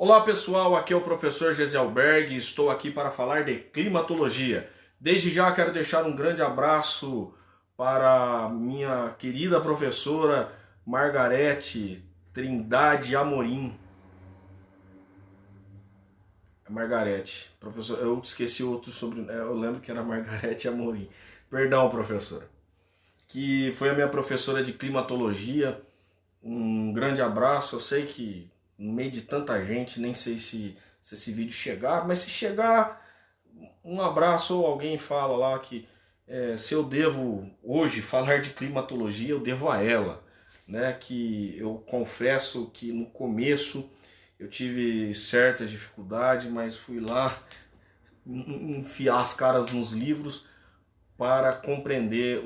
Olá pessoal, aqui é o professor Gesielberg e estou aqui para falar de climatologia. Desde já quero deixar um grande abraço para minha querida professora Margarete Trindade Amorim. Margarete, professor, eu esqueci outro sobrenome, eu lembro que era Margarete Amorim. Perdão, professora. Que foi a minha professora de climatologia. Um grande abraço. Eu sei que no meio de tanta gente, nem sei se esse vídeo chegar, mas se chegar, um abraço. Ou alguém fala lá que se eu devo hoje falar de climatologia, eu devo a ela, né? Que eu confesso que no começo eu tive certas dificuldades, mas fui lá enfiar as caras nos livros para compreender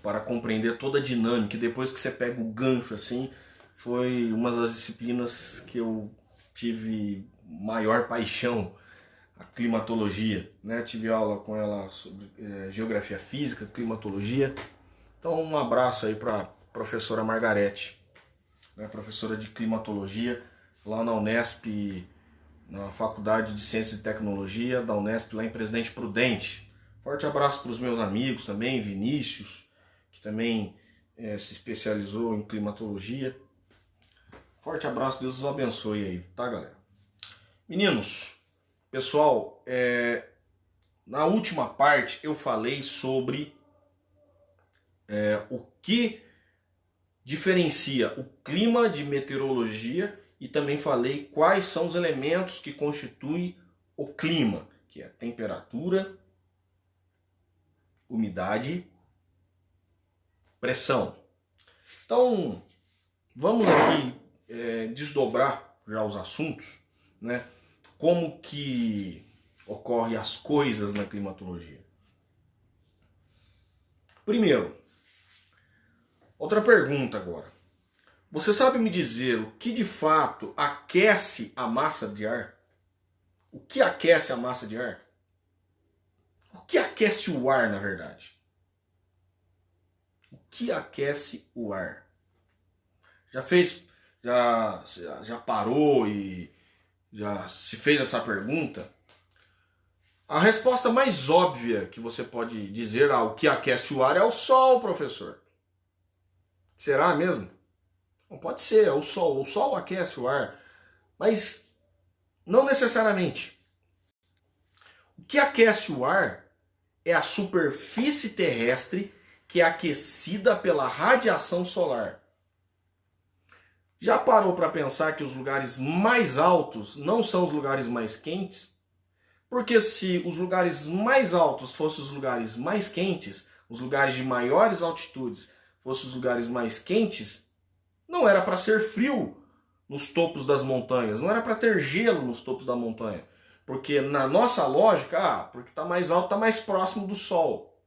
para compreender toda a dinâmica. E depois que você pega o gancho assim, foi uma das disciplinas que eu tive maior paixão, a climatologia, né? Tive aula com ela sobre geografia física, climatologia. Então um abraço aí para a professora Margarete, né? Professora de climatologia lá na Unesp, na Faculdade de Ciências e Tecnologia da Unesp, lá em Presidente Prudente. Forte abraço para os meus amigos também, Vinícius, que também se especializou em climatologia. Forte abraço, Deus os abençoe aí, tá, galera? Meninos, pessoal, na última parte eu falei sobre o que diferencia o clima de meteorologia e também falei quais são os elementos que constituem o clima, que é a temperatura, umidade, pressão. Então, vamos aqui desdobrar já os assuntos, né? Como que ocorrem as coisas na climatologia. Primeiro, outra pergunta agora. Você sabe me dizer o que de fato aquece a massa de ar? O que aquece a massa de ar? O que aquece o ar, na verdade? O que aquece o ar? Já parou e já se fez essa pergunta? A resposta mais óbvia que você pode dizer o que aquece o ar é o sol, professor. Será mesmo? Não pode ser, é o sol. O sol aquece o ar, mas não necessariamente. O que aquece o ar é a superfície terrestre que é aquecida pela radiação solar. Já parou para pensar que os lugares mais altos não são os lugares mais quentes? Porque se os lugares mais altos fossem os lugares mais quentes, os lugares de maiores altitudes fossem os lugares mais quentes, não era para ser frio nos topos das montanhas, não era para ter gelo nos topos da montanha. Porque na nossa lógica, porque está mais alto, está mais próximo do Sol.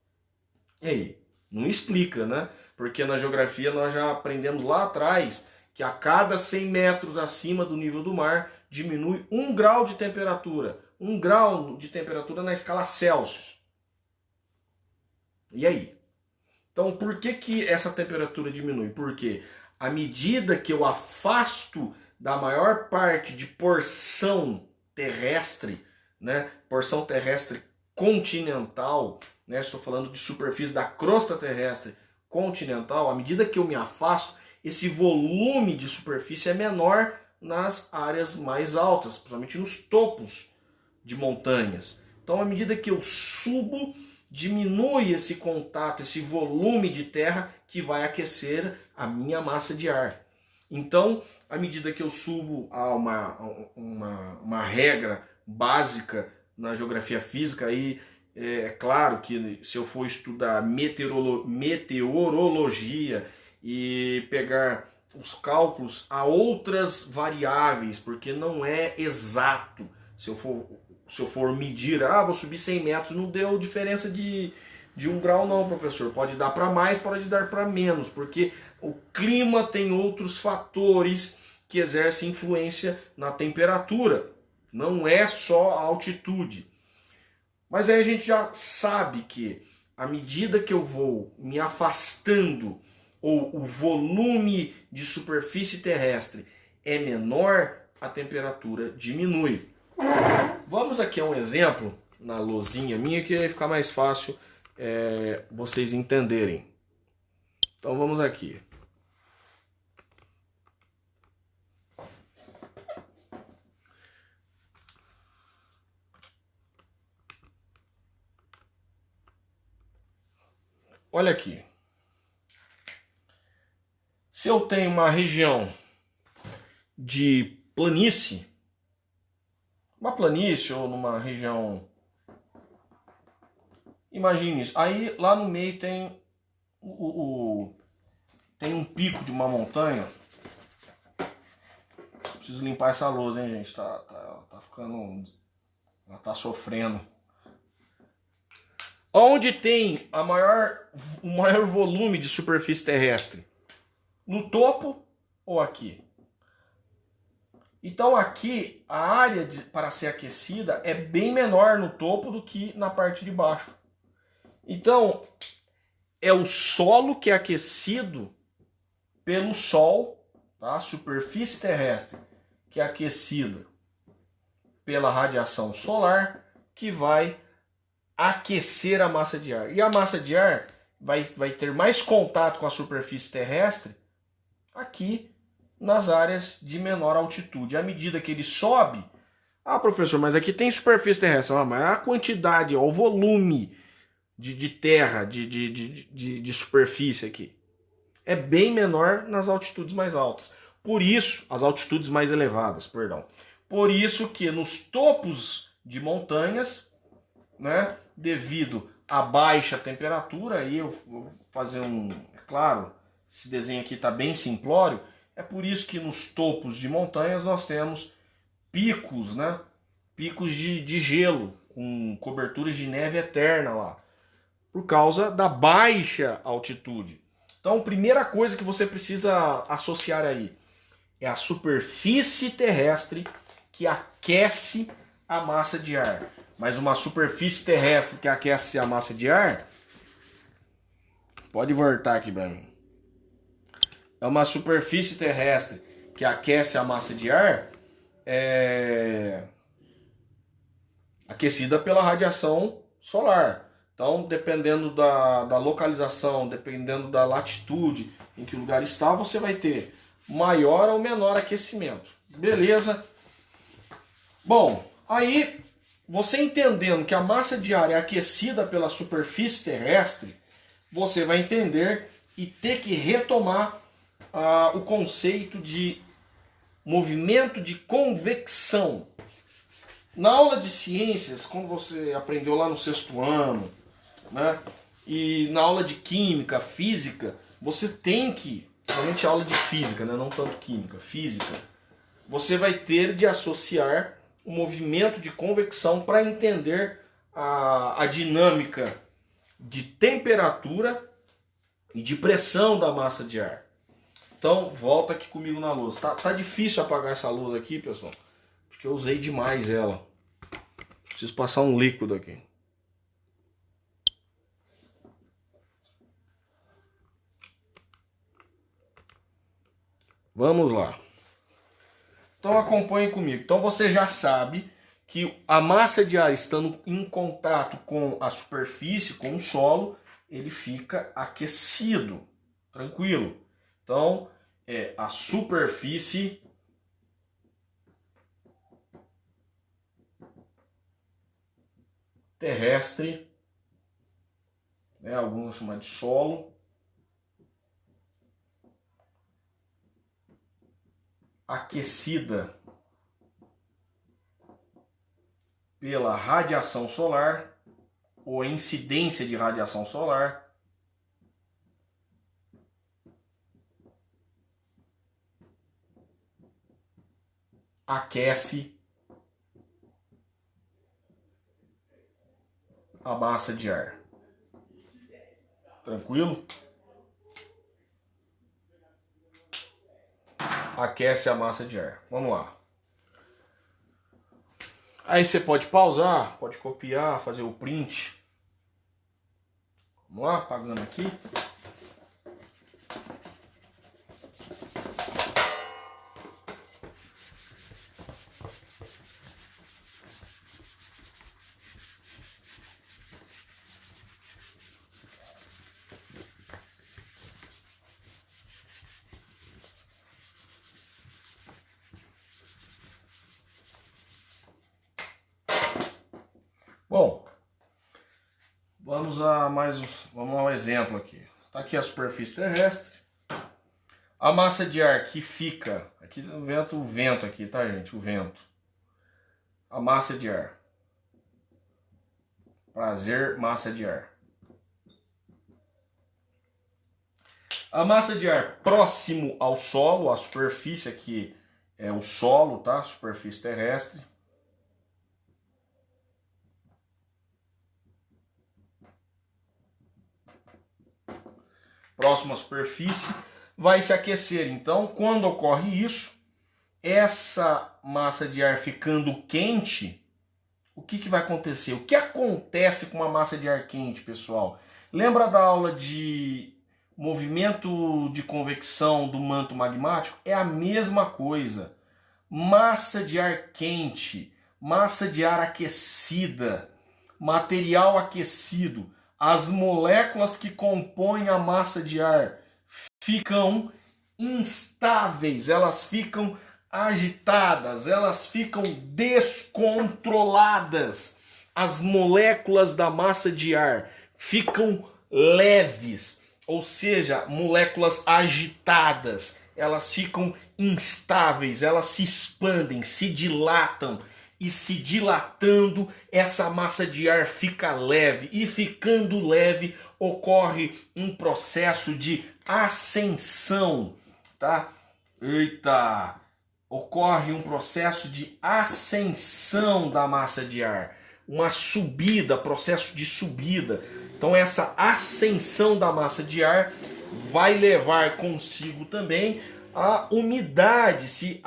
E aí? Não explica, né? Porque na geografia nós já aprendemos lá atrás que a cada 100 metros acima do nível do mar diminui 1 grau de temperatura. 1 grau de temperatura na escala Celsius. E aí? Então por que essa temperatura diminui? Porque à medida que eu afasto da maior parte de porção terrestre, né, porção terrestre continental, né, estou falando de superfície da crosta terrestre continental, à medida que eu me afasto, esse volume de superfície é menor nas áreas mais altas, principalmente nos topos de montanhas. Então, à medida que eu subo, diminui esse contato, esse volume de terra que vai aquecer a minha massa de ar. Então, à medida que eu subo, há uma regra básica na geografia física, aí é claro que se eu for estudar meteorologia e pegar os cálculos, há outras variáveis, porque não é exato. Se eu for medir, vou subir 100 metros, não deu diferença de 1 grau não, professor. Pode dar para mais, pode dar para menos, porque o clima tem outros fatores que exercem influência na temperatura. Não é só a altitude. Mas aí a gente já sabe que à medida que eu vou me afastando, ou o volume de superfície terrestre é menor, a temperatura diminui. Vamos aqui a um exemplo na lousinha minha que vai ficar mais fácil vocês entenderem. Então vamos aqui. Olha aqui. Se eu tenho uma região de planície, uma planície ou numa região, imagine isso. Aí lá no meio tem tem um pico de uma montanha. Preciso limpar essa lousa, hein, gente? Tá ficando, ela tá sofrendo. Onde tem o maior volume de superfície terrestre? No topo ou aqui? Então aqui a área para ser aquecida é bem menor no topo do que na parte de baixo. Então é o solo que é aquecido pelo Sol, tá? A superfície terrestre que é aquecida pela radiação solar que vai aquecer a massa de ar. E a massa de ar vai ter mais contato com a superfície terrestre aqui nas áreas de menor altitude. À medida que ele sobe, professor, mas aqui tem superfície terrestre. Mas a quantidade, o volume de terra, de superfície aqui, é bem menor nas altitudes mais altas. Por isso, as altitudes mais elevadas, perdão. Por isso que nos topos de montanhas, né, devido à baixa temperatura, aí eu vou fazer é claro, esse desenho aqui está bem simplório, é por isso que nos topos de montanhas nós temos picos, né, picos de gelo, com coberturas de neve eterna lá, por causa da baixa altitude. Então, a primeira coisa que você precisa associar aí é a superfície terrestre que aquece a massa de ar. Mas uma superfície terrestre que aquece a massa de ar, pode voltar aqui para mim. É uma superfície terrestre que aquece a massa de ar, aquecida pela radiação solar. Então, dependendo da localização, dependendo da latitude em que o lugar está, você vai ter maior ou menor aquecimento. Beleza? Bom, aí você entendendo que a massa de ar é aquecida pela superfície terrestre, você vai entender e ter que retomar o conceito de movimento de convecção. Na aula de ciências, quando você aprendeu lá no 6º ano, né, e na aula de química, física, você tem que, somente aula de física, né, não tanto química, física, você vai ter de associar o movimento de convecção para entender a dinâmica de temperatura e de pressão da massa de ar. Então, volta aqui comigo na lousa. Tá difícil apagar essa lousa aqui, pessoal, porque eu usei demais ela. Preciso passar um líquido aqui. Vamos lá. Então acompanhe comigo. Então você já sabe que a massa de ar estando em contato com a superfície, com o solo, ele fica aquecido, tranquilo. Então é a superfície terrestre, né, alguns chamam de solo, aquecida pela radiação solar ou incidência de radiação solar, aquece a massa de ar. Tranquilo? Aquece a massa de ar. Vamos lá. Aí você pode pausar, pode copiar, fazer o print. Vamos lá, apagando aqui. Vamos ao exemplo aqui. Está aqui a superfície terrestre. A massa de ar que fica... Aqui o vento aqui, tá, gente? O vento. A massa de ar. Prazer, massa de ar. A massa de ar próximo ao solo, a superfície aqui é o solo, tá? Superfície terrestre. Próximo à superfície, vai se aquecer. Então, quando ocorre isso, essa massa de ar ficando quente, o que vai acontecer? O que acontece com uma massa de ar quente, pessoal? Lembra da aula de movimento de convecção do manto magmático? É a mesma coisa. Massa de ar quente, massa de ar aquecida, material aquecido. As moléculas que compõem a massa de ar ficam instáveis, elas ficam agitadas, elas ficam descontroladas. As moléculas da massa de ar ficam leves, ou seja, moléculas agitadas, elas ficam instáveis, elas se expandem, se dilatam. E se dilatando, essa massa de ar fica leve. E ficando leve, ocorre um processo de ascensão, tá? Eita! Ocorre um processo de ascensão da massa de ar. Uma subida, processo de subida. Então essa ascensão da massa de ar vai levar consigo também a umidade, se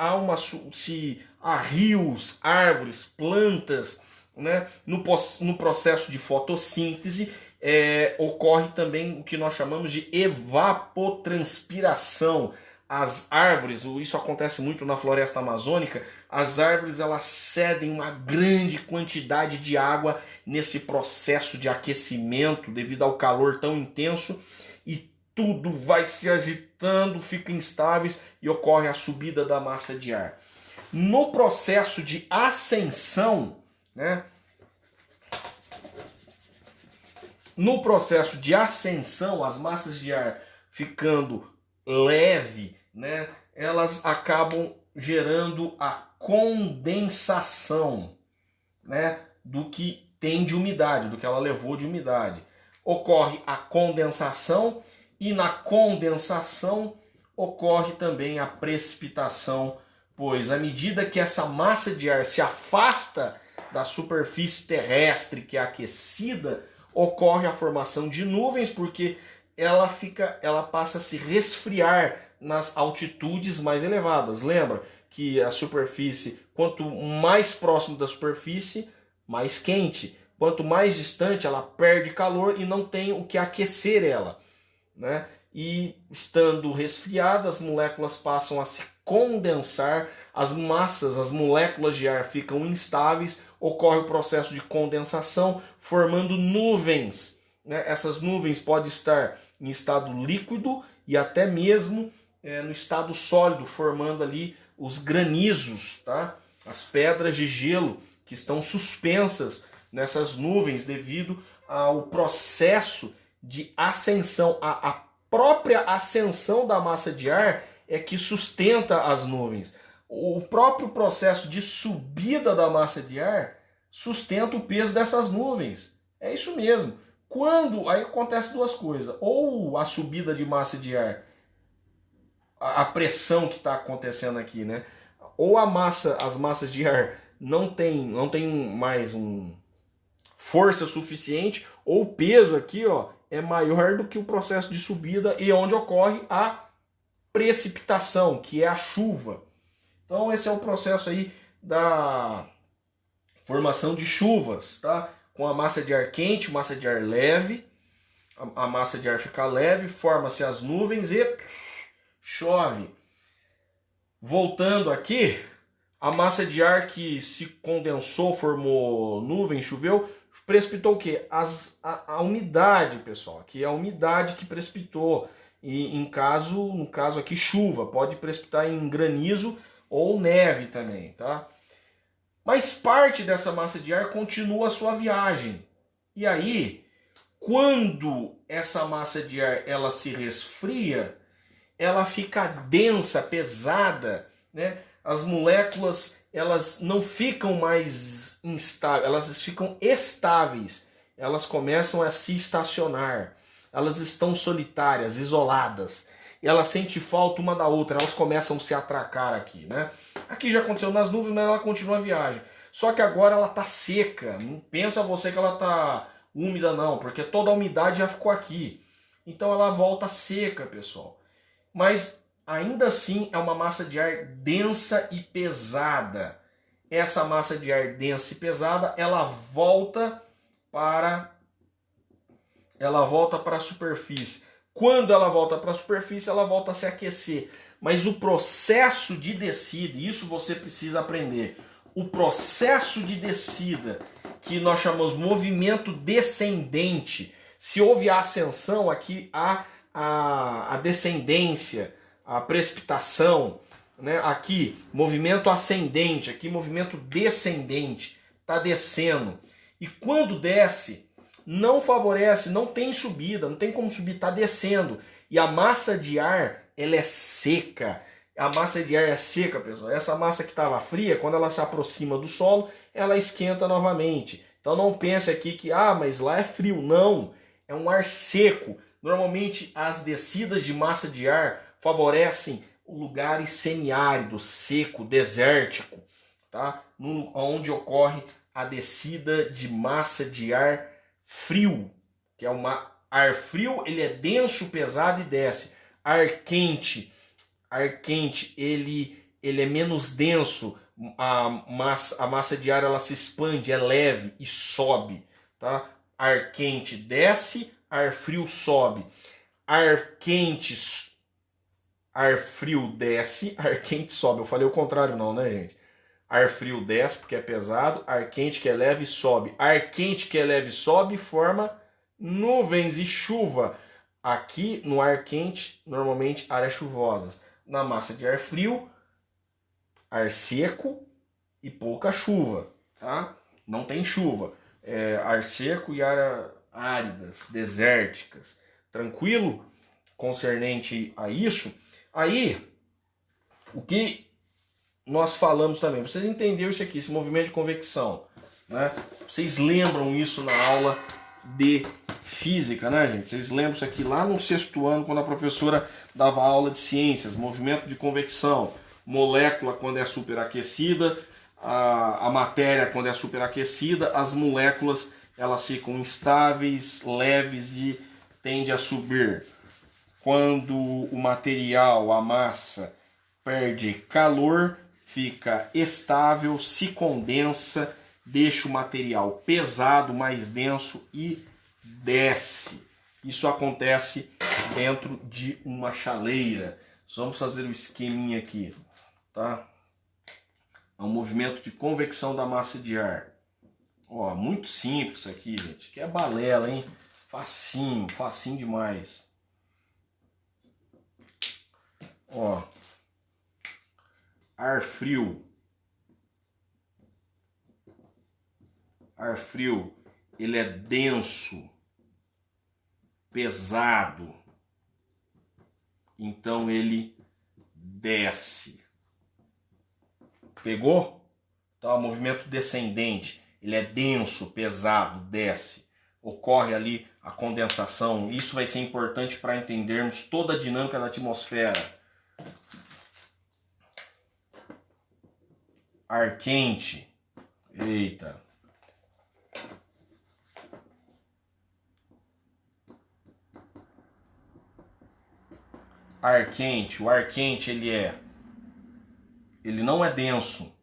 há rios, árvores, plantas, né? No processo de fotossíntese ocorre também o que nós chamamos de evapotranspiração. As árvores, isso acontece muito na floresta amazônica, as árvores elas cedem uma grande quantidade de água nesse processo de aquecimento devido ao calor tão intenso e tudo vai se agitando, fica instáveis e ocorre a subida da massa de ar. No processo de ascensão, né? No processo de ascensão, as massas de ar ficando leve, né? Elas acabam gerando a condensação, né? Do que tem de umidade, do que ela levou de umidade. Ocorre a condensação e na condensação ocorre também a precipitação, pois à medida que essa massa de ar se afasta da superfície terrestre que é aquecida, ocorre a formação de nuvens, porque ela passa a se resfriar nas altitudes mais elevadas. Lembra que a superfície, quanto mais próximo da superfície, mais quente. Quanto mais distante, ela perde calor e não tem o que aquecer ela, né? E estando resfriada, as moléculas passam a se condensar, as moléculas de ar ficam instáveis, ocorre o processo de condensação, formando nuvens, né? Essas nuvens podem estar em estado líquido e até mesmo no estado sólido, formando ali os granizos, tá? As pedras de gelo que estão suspensas nessas nuvens devido ao processo de ascensão. A própria ascensão da massa de ar é que sustenta as nuvens. O próprio processo de subida da massa de ar sustenta o peso dessas nuvens. É isso mesmo. Aí acontece duas coisas. Ou a subida de massa de ar, a pressão que está acontecendo aqui, né? Ou as massas de ar não tem mais força suficiente, ou o peso aqui, ó, é maior do que o processo de subida e onde ocorre a precipitação, que é a chuva. Então esse é o processo aí da formação de chuvas, tá? Com a massa de ar quente, massa de ar leve, a massa de ar fica leve, forma-se as nuvens e chove. Voltando aqui, a massa de ar que se condensou, formou nuvem, choveu, precipitou o quê? A umidade, pessoal, que é a umidade que precipitou. E no caso aqui, chuva, pode precipitar em granizo ou neve também, tá? Mas parte dessa massa de ar continua a sua viagem. E aí, Quando essa massa de ar ela se resfria, ela fica densa, pesada, né? As moléculas elas não ficam mais instáveis, elas ficam estáveis. Elas começam a se estacionar. Elas estão solitárias, isoladas. Elas sentem falta uma da outra, elas começam a se atracar aqui, né? Aqui já aconteceu nas nuvens, mas ela continua a viagem. Só que agora ela está seca. Não pensa você que ela está úmida não, porque toda a umidade já ficou aqui. Então ela volta seca, pessoal. Mas ainda assim é uma massa de ar densa e pesada. Essa massa de ar densa e pesada, ela volta para a superfície. Quando ela volta para a superfície, ela volta a se aquecer. Mas o processo de descida, isso você precisa aprender. O processo de descida, que nós chamamos movimento descendente. Se houve a ascensão, aqui há a descendência, a precipitação, né? Aqui movimento ascendente, aqui movimento descendente, está descendo. E quando desce, não favorece, não tem subida, não tem como subir, está descendo. E a massa de ar, ela é seca. A massa de ar é seca, pessoal. Essa massa que estava fria, quando ela se aproxima do solo, ela esquenta novamente. Então não pense aqui que, mas lá é frio. Não, é um ar seco. Normalmente as descidas de massa de ar favorecem lugares semiáridos, seco, desértico, tá? Onde ocorre a descida de massa de ar frio, que é ar frio, ele é denso, pesado e desce. Ar quente, ele é menos denso, a massa de ar ela se expande, é leve e sobe, tá? Ar quente desce, ar frio sobe. Ar frio desce, ar quente sobe. Eu falei o contrário não, né, gente? Ar frio desce porque é pesado, ar quente que é leve sobe. Ar quente que é leve sobe e forma nuvens e chuva. Aqui no ar quente, normalmente áreas chuvosas. Na massa de ar frio, ar seco e pouca chuva, tá? Não tem chuva. Ar seco e áreas áridas, desérticas. Tranquilo? Concernente a isso. Aí, o que nós falamos também, vocês entenderam isso aqui, esse movimento de convecção, né? Vocês lembram isso na aula de física, né, gente? Vocês lembram isso aqui lá no 6º ano, quando a professora dava aula de ciências, movimento de convecção, molécula quando é superaquecida, a matéria quando é superaquecida, as moléculas elas ficam instáveis, leves e tendem a subir. Quando o material, a massa, perde calor, fica estável, se condensa, deixa o material pesado, mais denso e desce. Isso acontece dentro de uma chaleira. Vamos fazer um esqueminha aqui, tá? É um movimento de convecção da massa de ar. Ó, muito simples isso aqui, gente. Que é balela, hein? Facinho, facinho demais. Ó, ar frio. Ar frio, ele é denso, pesado. Então ele desce. Pegou? Então, o movimento descendente, ele é denso, pesado, desce. Ocorre ali a condensação. Isso vai ser importante para entendermos toda a dinâmica da atmosfera. Ar quente. Eita. Ar quente. O ar quente ele não é denso.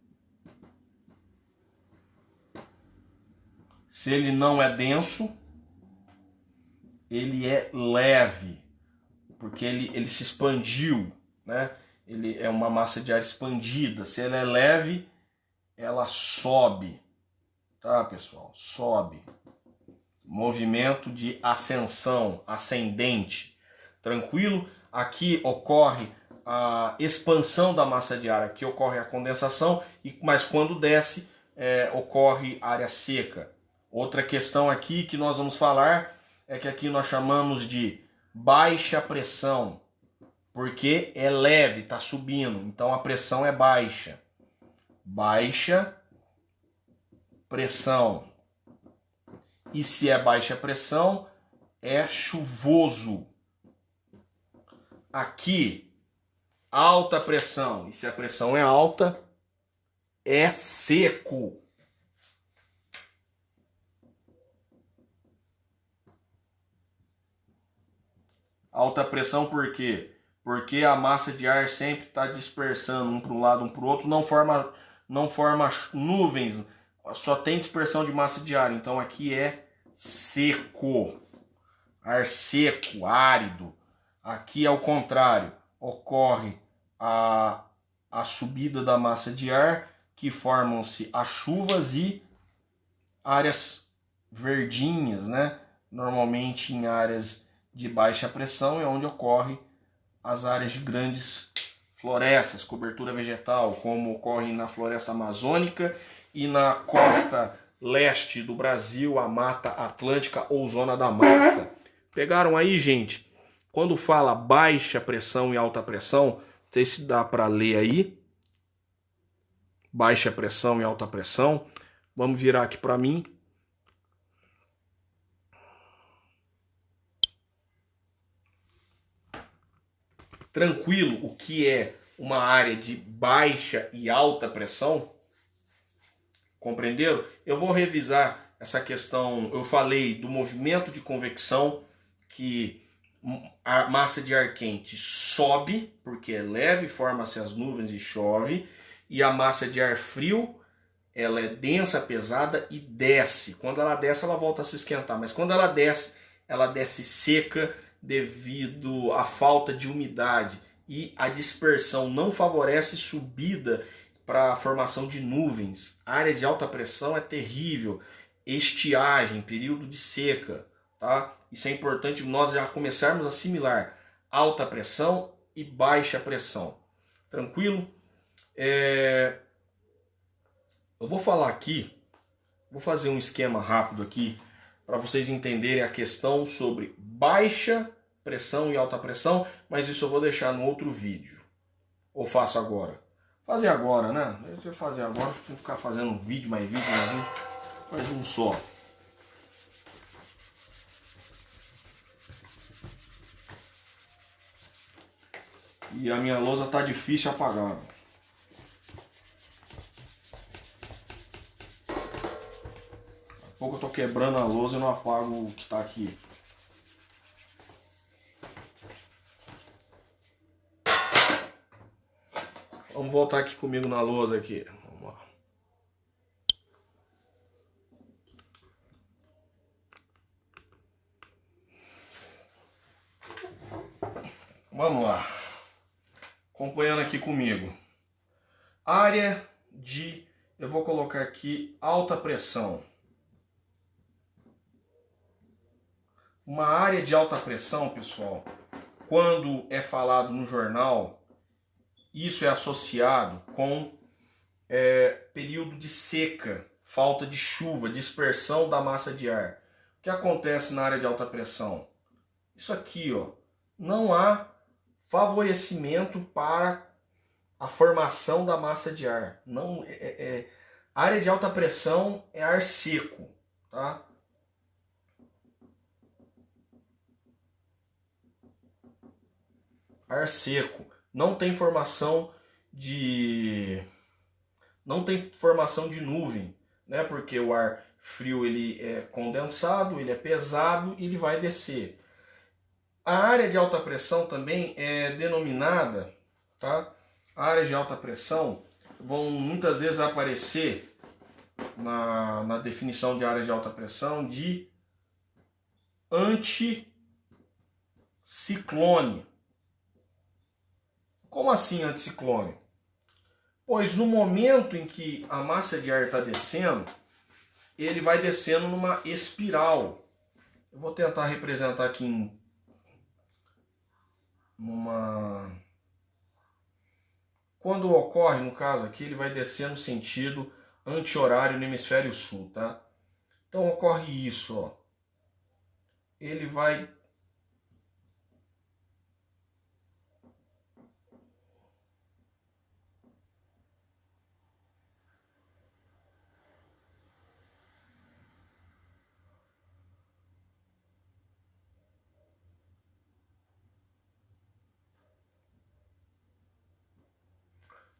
Se ele não é denso, ele é leve, porque ele se expandiu, né? Ele é uma massa de ar expandida. Se ela é leve, ela sobe, tá, pessoal? Sobe. Movimento de ascensão, ascendente. Tranquilo? Aqui ocorre a expansão da massa de ar, aqui ocorre a condensação, mas quando desce, ocorre área seca. Outra questão aqui que nós vamos falar é que aqui nós chamamos de baixa pressão, porque é leve, está subindo, então a pressão é baixa. Baixa pressão. E se é baixa pressão, é chuvoso. Aqui, alta pressão. E se a pressão é alta, é seco. Alta pressão por quê? Porque a massa de ar sempre está dispersando um para um lado, um para o outro, não forma nuvens, só tem dispersão de massa de ar. Então aqui é seco, ar seco, árido. Aqui é o contrário, ocorre a subida da massa de ar, que formam-se as chuvas e áreas verdinhas, né? Normalmente em áreas de baixa pressão é onde ocorre as áreas de grandes florestas, cobertura vegetal, como ocorre na floresta amazônica e na costa leste do Brasil, a Mata Atlântica ou Zona da Mata. Pegaram aí, gente? Quando fala baixa pressão e alta pressão, não sei se dá para ler aí. Baixa pressão e alta pressão. Vamos virar aqui para mim. Tranquilo o que é uma área de baixa e alta pressão? Compreenderam? Eu vou revisar essa questão. Eu falei do movimento de convecção, que a massa de ar quente sobe, porque é leve, forma-se as nuvens e chove, e a massa de ar frio, ela é densa, pesada e desce. Quando ela desce, ela volta a se esquentar, mas quando ela desce seca, devido à falta de umidade, e a dispersão não favorece subida para a formação de nuvens. A área de alta pressão é terrível, estiagem, período de seca, tá? Isso é importante nós já começarmos a assimilar alta pressão e baixa pressão. Tranquilo? Eu vou falar aqui, vou fazer um esquema rápido aqui para vocês entenderem a questão sobre baixa pressão e alta pressão, mas isso eu vou deixar no outro vídeo. Ou faço agora? Fazer agora, né? Deixa eu fazer agora, deixa eu ficar fazendo um vídeo, mais vídeo, faz um só. E a minha lousa tá difícil apagar. Daqui a pouco eu tô quebrando a lousa e não apago o que tá aqui. Vamos voltar aqui comigo na lousa aqui. Vamos lá. Vamos lá. Acompanhando aqui comigo. Área de, eu vou colocar aqui alta pressão. Uma área de alta pressão, pessoal, quando é falado no jornal, isso é associado com período de seca, falta de chuva, dispersão da massa de ar. O que acontece na área de alta pressão? Isso aqui, ó, não há favorecimento para a formação da massa de ar. Não, área de alta pressão é ar seco, tá? Ar seco. Não tem formação de nuvem, né? Porque o ar frio ele é condensado, ele é pesado e ele vai descer. A área de alta pressão também é denominada, tá? A área de alta pressão vão muitas vezes aparecer na definição de área de alta pressão de anticiclone. Como assim anticiclone? Pois no momento em que a massa de ar está descendo, ele vai descendo numa espiral. Eu vou tentar representar aqui quando ocorre, no caso aqui, ele vai descer no sentido anti-horário no hemisfério sul, tá? Então ocorre isso, ó. ele vai...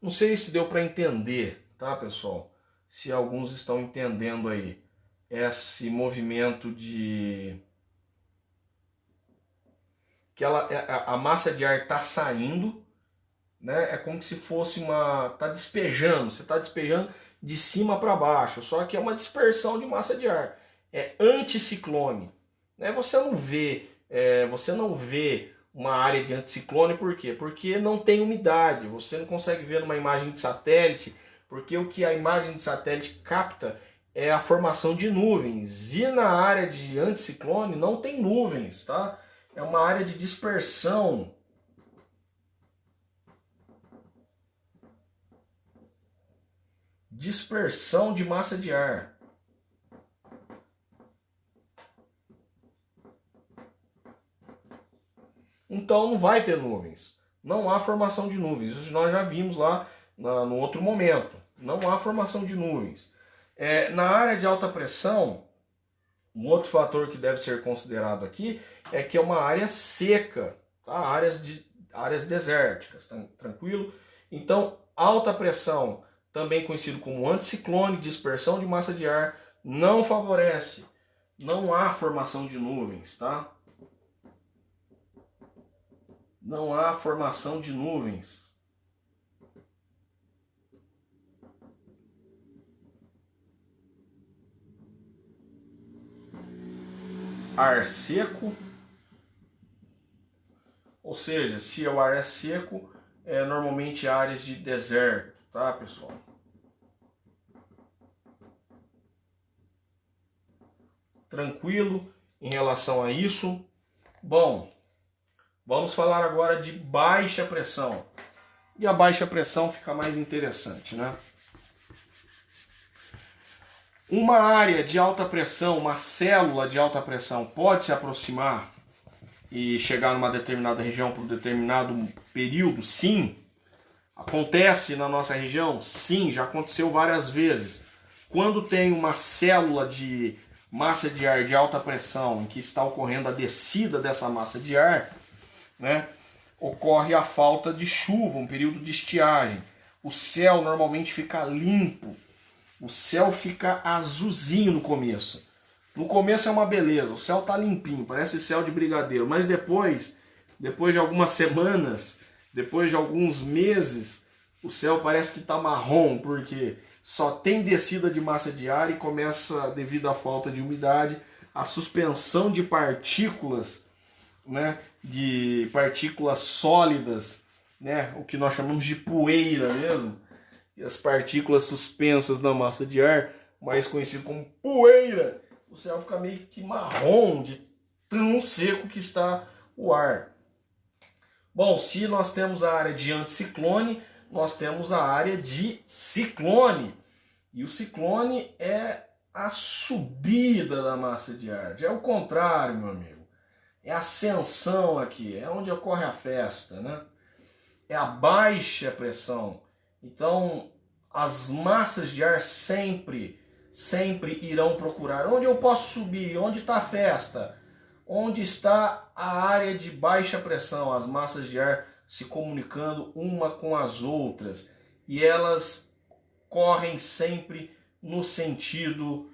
Não sei se deu para entender, tá, pessoal? Se alguns estão entendendo aí esse movimento de... que a massa de ar está saindo, né? É como se fosse uma... tá despejando, você está despejando de cima para baixo, só que é uma dispersão de massa de ar. É anticiclone. Né? Você não vê uma área de anticiclone, por quê? Porque não tem umidade, você não consegue ver numa imagem de satélite, porque o que a imagem de satélite capta é a formação de nuvens, e na área de anticiclone não tem nuvens, tá? É uma área de dispersão. Dispersão de massa de ar. Então não vai ter nuvens. Não há formação de nuvens. Isso nós já vimos lá no outro momento. Não há formação de nuvens. Na área de alta pressão, um outro fator que deve ser considerado aqui é que é uma área seca, tá? Áreas desérticas, tá? Tranquilo? Então, alta pressão, também conhecido como anticiclone, dispersão de massa de ar, não favorece. Não há formação de nuvens, tá? Não há formação de nuvens. Ar seco, ou seja, se o ar é seco, é normalmente áreas de deserto, tá, pessoal? Tranquilo em relação a isso? Bom, vamos falar agora de baixa pressão. E a baixa pressão fica mais interessante, né? Uma área de alta pressão, uma célula de alta pressão pode se aproximar e chegar numa determinada região por um determinado período? Sim. Acontece na nossa região? Sim, já aconteceu várias vezes. Quando tem uma célula de massa de ar de alta pressão em que está ocorrendo a descida dessa massa de ar, né, ocorre a falta de chuva, um período de estiagem. O céu normalmente fica limpo. O céu fica azulzinho no começo. No começo é uma beleza, o céu tá limpinho, parece céu de brigadeiro. Mas depois de algumas semanas, depois de alguns meses, o céu parece que tá marrom, porque só tem descida de massa de ar e começa, devido à falta de umidade, a suspensão de partículas, né, de partículas sólidas, né, o que nós chamamos de poeira mesmo. E as partículas suspensas na massa de ar, mais conhecido como poeira, o céu fica meio que marrom de tão seco que está o ar. Bom, se nós temos a área de anticiclone, nós temos a área de ciclone. E o ciclone é a subida da massa de ar. Já é o contrário, meu amigo. É a ascensão aqui, é onde ocorre a festa, né? É a baixa pressão. Então, as massas de ar sempre irão procurar. Onde eu posso subir? Onde está a festa? Onde está a área de baixa pressão? As massas de ar se comunicando uma com as outras. E elas correm sempre no sentido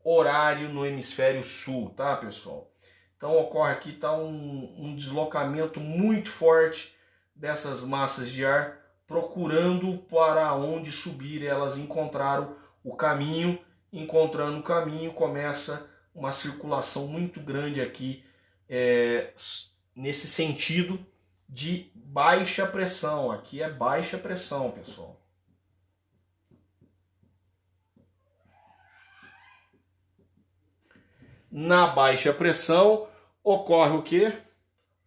horário no hemisfério sul, tá, pessoal? Então ocorre aqui um deslocamento muito forte dessas massas de ar, procurando para onde subir. Elas encontraram o caminho, encontrando o caminho, começa uma circulação muito grande aqui, nesse sentido de baixa pressão. Aqui é baixa pressão, pessoal. Na baixa pressão ocorre o quê?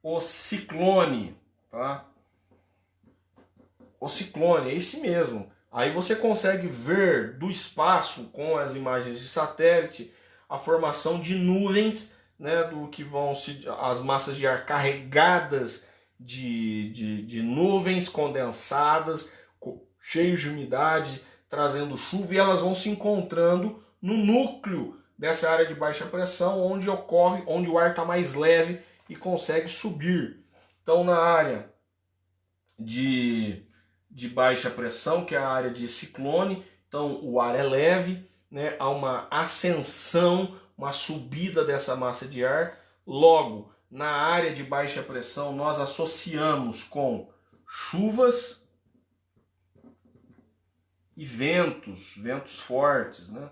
O ciclone, tá? O ciclone, é esse mesmo. Aí você consegue ver do espaço, com as imagens de satélite, a formação de nuvens né, do que vão as massas de ar carregadas de nuvens condensadas, cheios de umidade, trazendo chuva, e elas vão se encontrando no núcleo dessa área de baixa pressão, onde o ar está mais leve e consegue subir. Então, na área de baixa pressão, que é a área de ciclone, então o ar é leve, né? Há uma ascensão, uma subida dessa massa de ar. Logo, na área de baixa pressão, nós associamos com chuvas e ventos fortes, né?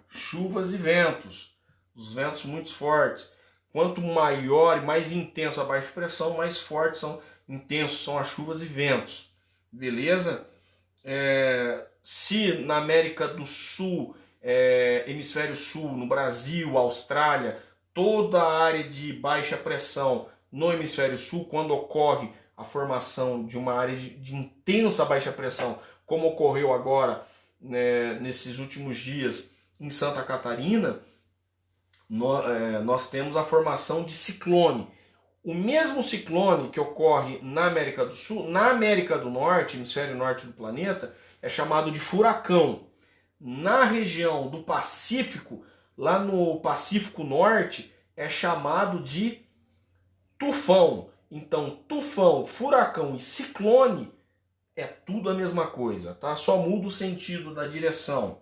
Chuvas e ventos, os ventos muito fortes. Quanto maior e mais intenso a baixa pressão, mais fortes intensos são as chuvas e ventos. Beleza? Se na América do Sul, hemisfério sul, no Brasil, Austrália, toda a área de baixa pressão no hemisfério sul, quando ocorre a formação de uma área de intensa baixa pressão, como ocorreu agora, né, nesses últimos dias em Santa Catarina, nós temos a formação de ciclone. O mesmo ciclone que ocorre na América do Sul, na América do Norte, hemisfério norte do planeta, é chamado de furacão. Na região do Pacífico, lá no Pacífico Norte, é chamado de tufão. Então, tufão, furacão e ciclone é tudo a mesma coisa, tá? Só muda o sentido da direção.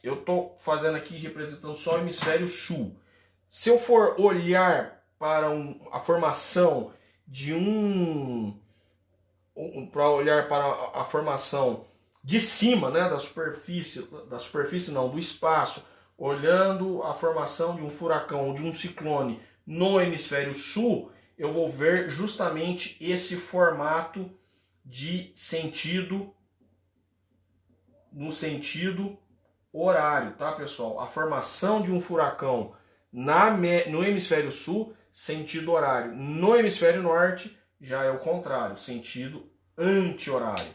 Eu estou fazendo aqui, representando só o hemisfério sul. Se eu for olhar para a formação de para olhar para a formação de cima, né, da superfície não, do espaço, olhando a formação de um furacão ou de um ciclone no hemisfério sul, eu vou ver justamente esse formato de sentido, no sentido horário, tá, pessoal? A formação de um furacão no hemisfério sul, sentido horário. No hemisfério norte, já é o contrário, sentido anti-horário.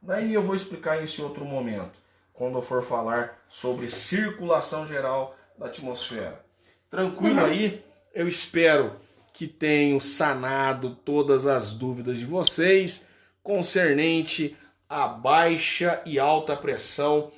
Daí eu vou explicar isso em outro momento, quando eu for falar sobre circulação geral da atmosfera. Tranquilo aí? Eu espero que tenham sanado todas as dúvidas de vocês concernente a baixa e alta pressão,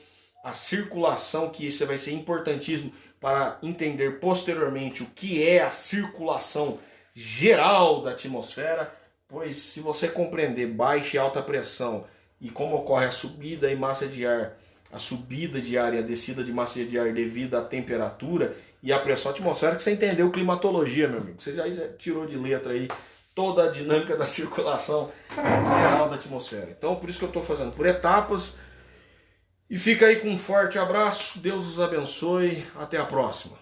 a circulação, que isso vai ser importantíssimo para entender posteriormente o que é a circulação geral da atmosfera, pois se você compreender baixa e alta pressão e como ocorre a subida e massa de ar, a subida de ar e a descida de massa de ar devido à temperatura e à pressão atmosférica, você entendeu climatologia, meu amigo. Você já tirou de letra aí toda a dinâmica da circulação geral da atmosfera. Então, por isso que eu estou fazendo por etapas. E fica aí com um forte abraço. Deus os abençoe. Até a próxima.